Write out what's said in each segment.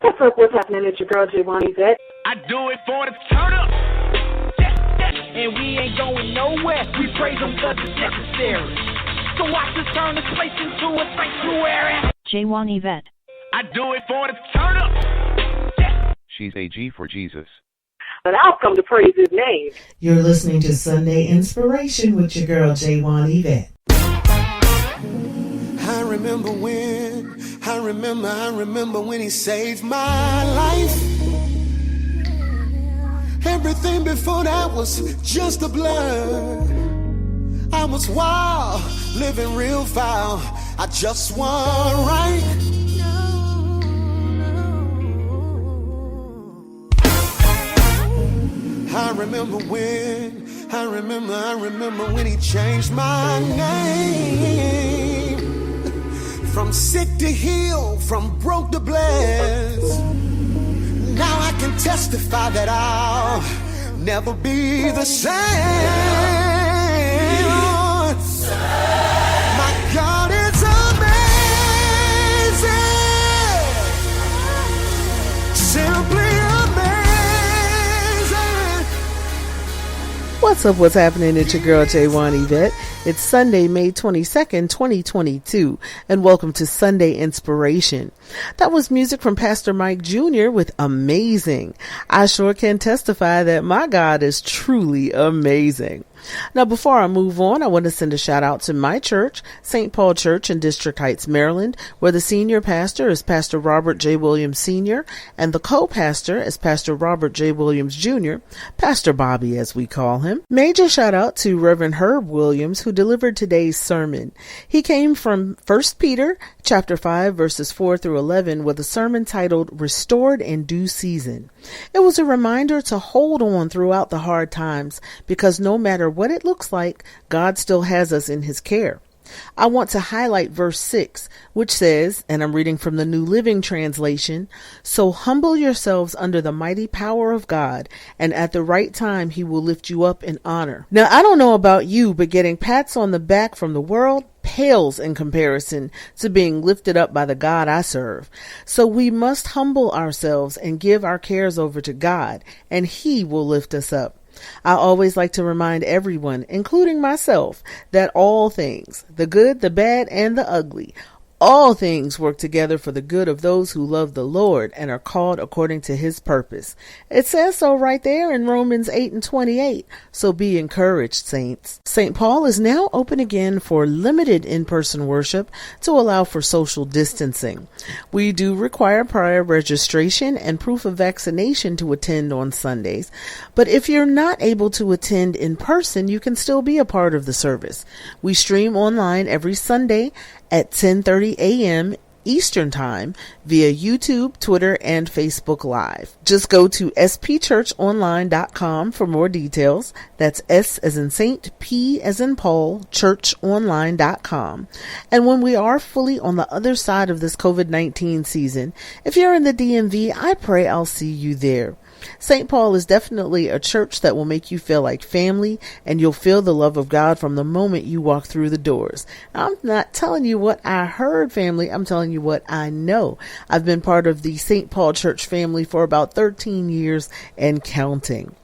What's up? What's happening? It's your girl, Yolanda. I do it for the turn up. And we ain't going nowhere. We praise them because it's necessary. So watch us turn this place into a sanctuary. J1 Yvette. I do it for the turn up. She's a G for Jesus. And I've come to praise his name. You're listening to Sunday Inspiration with your girl, J1 Yvette. I remember when he saved my life. Everything before that was just a blur. I was wild, living real foul. I just want right. I remember when he changed my name. From sick to heal, from broke to blessed. Now I can testify that I'll never be the same. My God is amazing. Simply amazing. What's up? What's happening? It's your girl, J1 Yvette. It's Sunday, May 22nd, 2022, and welcome to Sunday Inspiration. That was music from Pastor Mike Jr. with Amazing. I sure can testify that my God is truly amazing. Now, before I move on, I want to send a shout out to my church, St. Paul Church in District Heights, Maryland, where the senior pastor is Pastor Robert J. Williams Sr. and the co-pastor is Pastor Robert J. Williams Jr., Pastor Bobby as we call him. Major shout out to Reverend Herb Williams, who delivered today's sermon. He came from 1 Peter chapter 5 verses 4 through 11 with a sermon titled Restored in Due Season. It was a reminder to hold on throughout the hard times because no matter what it looks like, God still has us in his care. I want to highlight verse 6, which says, and I'm reading from the New Living Translation, "So humble yourselves under the mighty power of God, and at the right time he will lift you up in honor." Now, I don't know about you, but getting pats on the back from the world pales in comparison to being lifted up by the God I serve. So we must humble ourselves and give our cares over to God, and he will lift us up. I always like to remind everyone, including myself, that all things, the good, the bad, and the ugly, all things work together for the good of those who love the Lord and are called according to his purpose. It says so right there in Romans 8:28. So be encouraged, saints. St. Paul is now open again for limited in-person worship to allow for social distancing. We do require prior registration and proof of vaccination to attend on Sundays. But if you're not able to attend in person, you can still be a part of the service. We stream online every Sunday at 10:30 a.m. Eastern Time via YouTube, Twitter, and Facebook Live. Just go to spchurchonline.com for more details. That's S as in Saint, P as in Paul, churchonline.com. And when we are fully on the other side of this COVID-19 season, if you're in the DMV, I pray I'll see you there. St. Paul is definitely a church that will make you feel like family, and you'll feel the love of God from the moment you walk through the doors. I'm not telling you what I heard, family. I'm telling you what I know. I've been part of the St. Paul Church family for about 13 years and counting.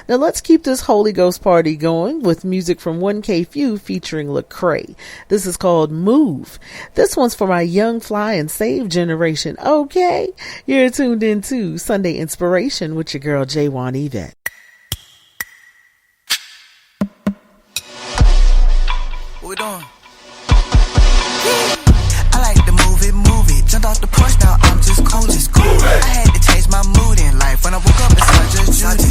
Now let's keep this Holy Ghost party going with music from 1K Phew featuring Lecrae. This is called Move. This one's for my young, fly, and save generation. Okay, you're tuned in to Sunday Inspiration with your girl J1 Yvette. What we doing? I like to move it. Jumped off the porch, now I'm just cool. I had to change my mood in life. When I woke up, it's not just Judy.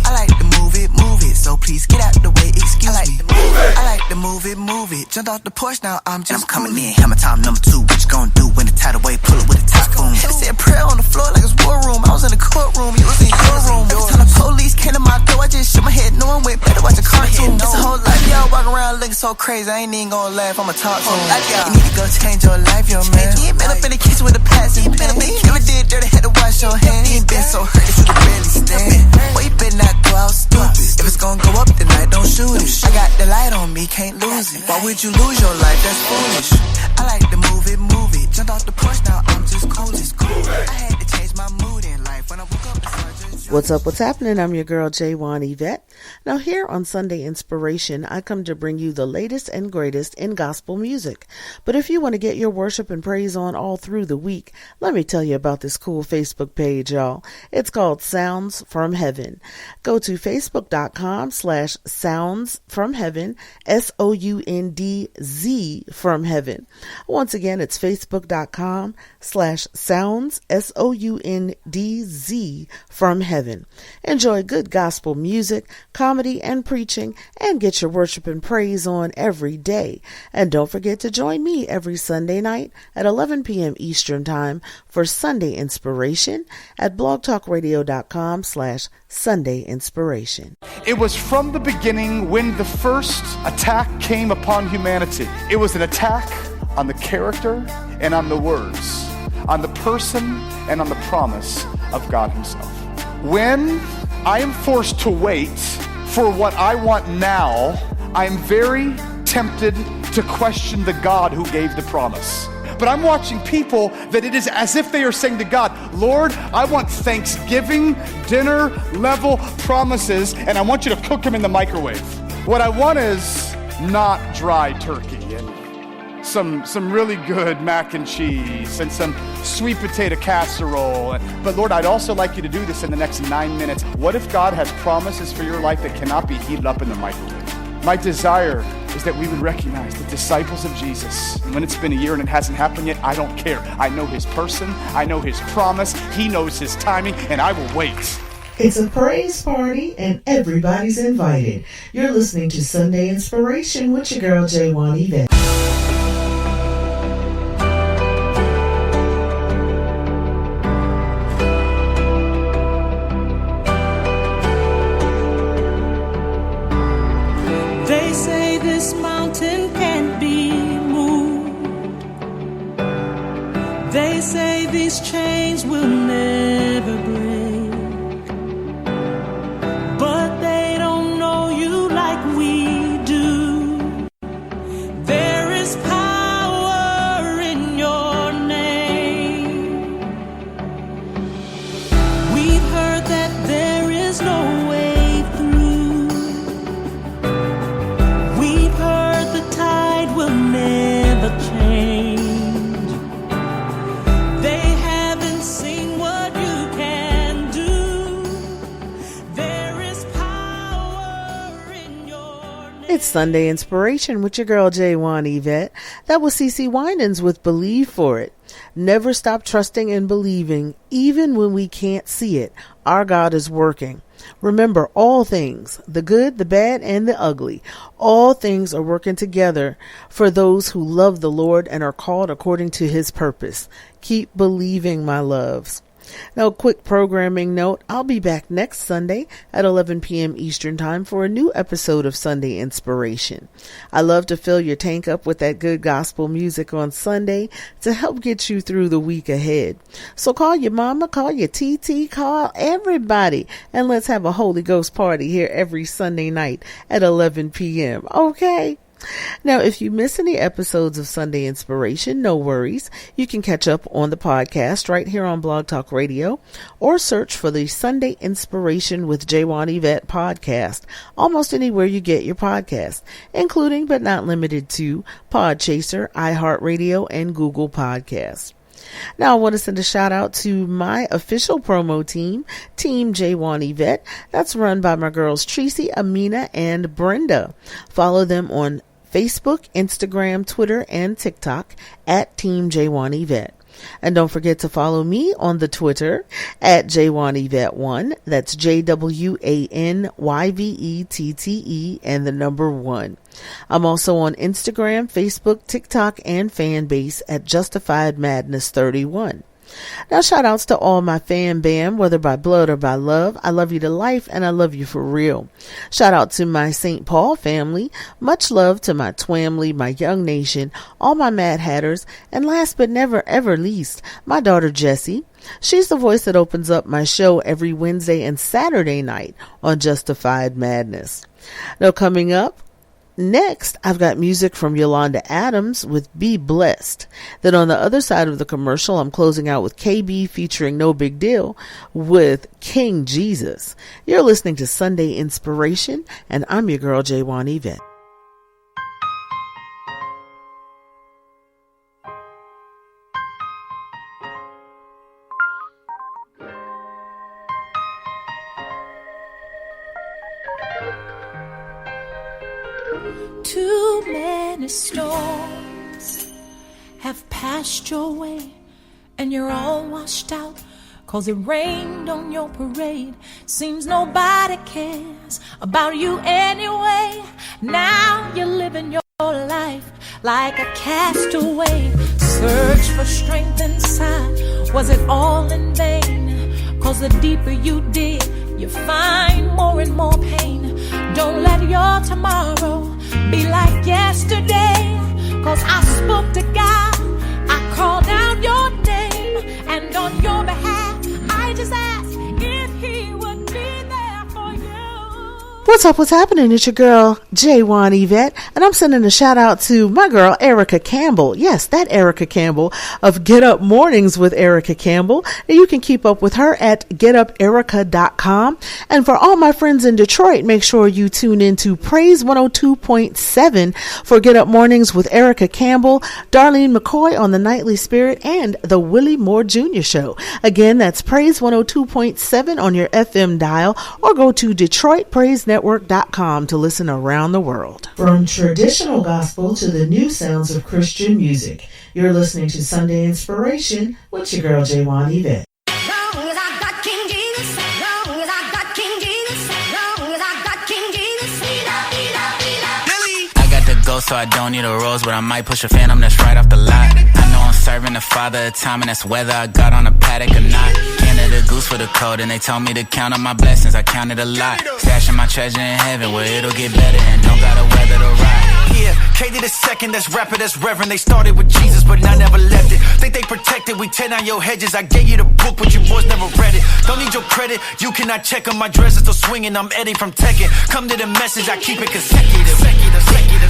I like to move it, so please get out the way, excuse me. I like to move it, jumped off the porch, now I'm just coming in. Hammer time number 2, what you gonna do when the tidal wave pull it with a top boom? Had to say a prayer on the floor like it's war room. I was in the courtroom, you was in your room. Every time the police came to my door, I just shook my head, knowing way better watch a cartoon. It's a whole life, y'all walk around looking so crazy, I ain't even gonna laugh, I'ma talk to him. You need to go change your life, yo man. You ain't been up in the kitchen with the past, you been up in never did dirty, had to wash your hands. You ain't been so hurt that you could barely stand. Boy, you better not go out stupid. If it's gonna go up tonight, don't shoot it. I got the light on me, can't lose it. Why would you lose your life? That's foolish. I like to move it. Jumped off the porch, now I'm just cool. I had to change my What's up, what's happening? I'm your girl, J1 Yvette. Now here on Sunday Inspiration, I come to bring you the latest and greatest in gospel music. But if you want to get your worship and praise on all through the week, let me tell you about this cool Facebook page, y'all. It's called Sounds from Heaven. Go to facebook.com/Sounds from Heaven, SOUNDZ from Heaven. Once again, it's facebook.com/Sounds, SOUNDZ from Heaven. Enjoy good gospel music, comedy, and preaching, and get your worship and praise on every day. And don't forget to join me every Sunday night at 11 p.m. Eastern Time for Sunday Inspiration at blogtalkradio.com/Sunday Inspiration. It was from the beginning when the first attack came upon humanity. It was an attack on the character and on the words, on the person and on the promise of God Himself. When I am forced to wait for what I want now, I am very tempted to question the God who gave the promise. But I'm watching people that it is as if they are saying to God, Lord, I want Thanksgiving dinner level promises, and I want you to cook them in the microwave. What I want is not dry turkey and some really good mac and cheese and some sweet potato casserole. But Lord, I'd also like you to do this in the next 9 minutes. What if God has promises for your life that cannot be heated up in the microwave? My desire is that we would recognize the disciples of Jesus. And when it's been a year and it hasn't happened yet, I don't care. I know His person. I know His promise. He knows His timing, and I will wait. It's a praise party and everybody's invited. You're listening to Sunday Inspiration with your girl, J1 Yvette. They say this mountain can't be moved. They say these chains will never break. But they don't know you like we do. There is power in your name. We've heard that there is no way through. We've heard the tide will never change. They haven't seen what you can do. There is power in your name. It's Sunday Inspiration with your girl, J1 Yvette. That was CeCe Winans with Believe for It. Never stop trusting and believing, even when we can't see it. Our God is working. Remember, all things, the good, the bad, and the ugly, all things are working together for those who love the Lord and are called according to His purpose. Keep believing, my loves. Now, quick programming note, I'll be back next Sunday at 11 p.m. Eastern Time for a new episode of Sunday Inspiration. I love to fill your tank up with that good gospel music on Sunday to help get you through the week ahead. So call your mama, call your TT, call everybody, and let's have a Holy Ghost party here every Sunday night at 11 p.m., okay? Now, if you miss any episodes of Sunday Inspiration, no worries. You can catch up on the podcast right here on Blog Talk Radio or search for the Sunday Inspiration with J1 Yvette podcast almost anywhere you get your podcast, including but not limited to Podchaser, iHeartRadio, and Google Podcasts. Now, I want to send a shout out to my official promo team, Team J1 Yvette. That's run by my girls Tracy, Amina, and Brenda. Follow them on Facebook, Instagram, Twitter, and TikTok at Team J1 Yvette. And don't forget to follow me on the Twitter at J1 Yvette1. That's JWANYVETTE and the number 1. I'm also on Instagram, Facebook, TikTok, and Fanbase at Justified Madness 31. Now, shout outs to all my fan bam, whether by blood or by love. I love you to life, and I love you for real. Shout out to my St. Paul family. Much love to my Twamley, my Young Nation, all my Mad Hatters, and last but never ever least, my daughter Jessie. She's the voice that opens up my show every Wednesday and Saturday night on Justified Madness. Now, coming up, Next, I've got music from Yolanda Adams with Be Blessed. Then on the other side of the commercial, I'm closing out with KB featuring No Big Deal with King Jesus. You're listening to Sunday Inspiration, and I'm your girl, J1 Yvette. Too many storms have passed your way, and you're all washed out, 'cause it rained on your parade. Seems nobody cares about you anyway. Now you're living your life like a castaway. Search for strength inside, was it all in vain? 'Cause the deeper you dig, you find more and more pain. Don't let your tomorrow be like yesterday, 'cause I spoke to God, I called out your name, and on your behalf I just asked if he would be there for you. What's up? What's happening? It's your girl, J1 Yvette, and I'm sending a shout out to my girl, Erica Campbell. Yes, that Erica Campbell of Get Up Mornings with Erica Campbell. And you can keep up with her at getuperica.com. And for all my friends in Detroit, make sure you tune into Praise 102.7 for Get Up Mornings with Erica Campbell, Darlene McCoy on the Nightly Spirit, and the Willie Moore Jr. Show. Again, that's Praise 102.7 on your FM dial, or go to DetroitPraiseNetwork.com to listen around the world. From traditional gospel to the new sounds of Christian music, you're listening to Sunday Inspiration with your girl, J1 Yvette. Long as I got King Jesus, long as I got King Jesus, long as I got King Jesus, I got the ghost, so I don't need a rose, but I might push a phantom that's right off the lot. I know I'm serving the Father of time, and that's whether I got on a paddock or not. Canada Goose for the code, and they told me to count on my blessings. I counted a lot, stashing my treasure in heaven where it'll get better, and don't gotta weather the ride. Yeah, KD the second, that's rapper, that's reverend. They started with Jesus, but I never left it. Think they protected, we tear down your hedges. I gave you the book, but you boys never read it. Don't need your credit, you cannot check on my dress, it's still swinging. I'm Eddie from Tekken. Come to the message, I keep it consecutive.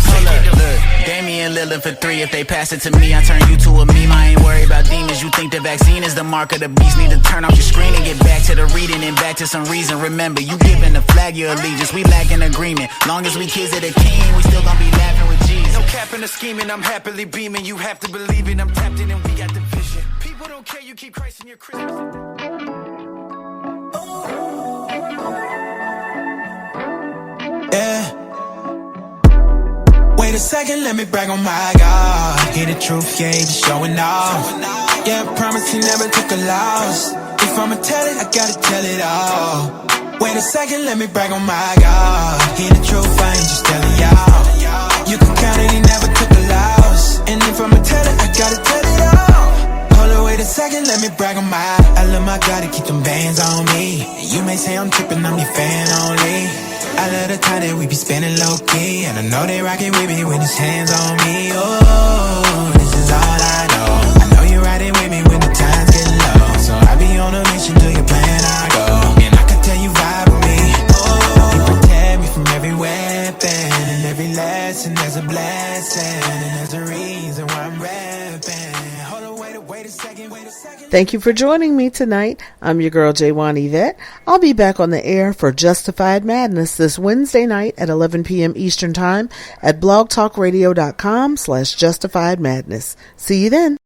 Hold up, look, Damian Lillard for 3. If they pass it to me, I turn you to a meme. I ain't worried about demons. You think the vaccine is the mark of the beast? Need to turn off your screen and get back to the reading and back to some reason. Remember, you giving the flag your allegiance. We lack an agreement. Long as we kids of the king, we still gonna be laughing with Jesus. No capping or scheming, I'm happily beaming. You have to believe it, I'm tapped in and we got the vision. People don't care, you keep Christ in your Christmas. Yeah. Wait a second, let me brag on my God. Hear the truth, yeah, he be showing off. Yeah, I promise he never took a loss. If I'ma tell it, I gotta tell it all. Wait a second, let me brag on my God. Hear the truth, I ain't just telling y'all. You can count it, he never took a loss. And if I'ma tell it, I gotta tell it all. Hold on, wait a second, let me brag on my I love my God to keep them bands on me. And you may say I'm tripping, I'm your fan only. I love the time that we be spending low-key, and I know they rockin' with me when his hands on me. Oh, this is all I know. I know you're riding with me when the times get low. So I be on a mission to your plan I go. And I can tell you vibe with me. Oh, you protect me from every weapon, and every lesson there's a blessing, and there's a reason why I'm rapping. Hold on, wait a second. Thank you for joining me tonight. I'm your girl, J1 Yvette. I'll be back on the air for Justified Madness this Wednesday night at 11 p.m. Eastern Time at blogtalkradio.com/justifiedmadness. See you then.